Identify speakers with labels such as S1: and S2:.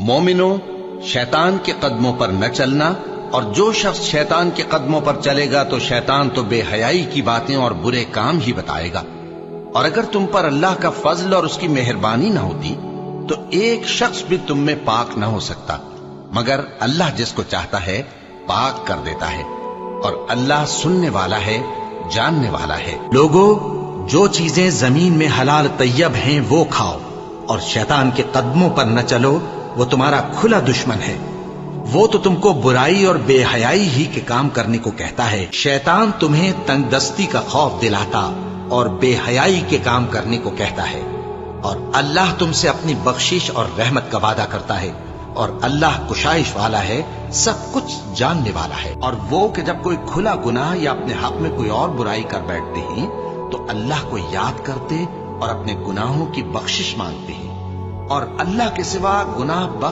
S1: مومنو، شیطان کے قدموں پر نہ چلنا، اور جو شخص شیطان کے قدموں پر چلے گا تو شیطان تو بے حیائی کی باتیں اور برے کام ہی بتائے گا۔ اور اگر تم پر اللہ کا فضل اور اس کی مہربانی نہ ہوتی تو ایک شخص بھی تم میں پاک نہ ہو سکتا، مگر اللہ جس کو چاہتا ہے پاک کر دیتا ہے، اور اللہ سننے والا ہے، جاننے والا ہے۔
S2: لوگو، جو چیزیں زمین میں حلال طیب ہیں وہ کھاؤ، اور شیطان کے قدموں پر نہ چلو، وہ تمہارا کھلا دشمن ہے۔ وہ تو تم کو برائی اور بے حیائی ہی کے کام کرنے کو کہتا ہے۔ شیطان تمہیں تنگ دستی کا خوف دلاتا اور بے حیائی کے کام کرنے کو کہتا ہے، اور اللہ تم سے اپنی بخشش اور رحمت کا وعدہ کرتا ہے، اور اللہ کشائش والا ہے، سب کچھ جاننے والا ہے۔ اور وہ کہ جب کوئی کھلا گناہ یا اپنے حق میں کوئی اور برائی کر بیٹھتے ہیں تو اللہ کو یاد کرتے اور اپنے گناہوں کی بخشش مانگتے ہیں، اور اللہ کے سوا گناہ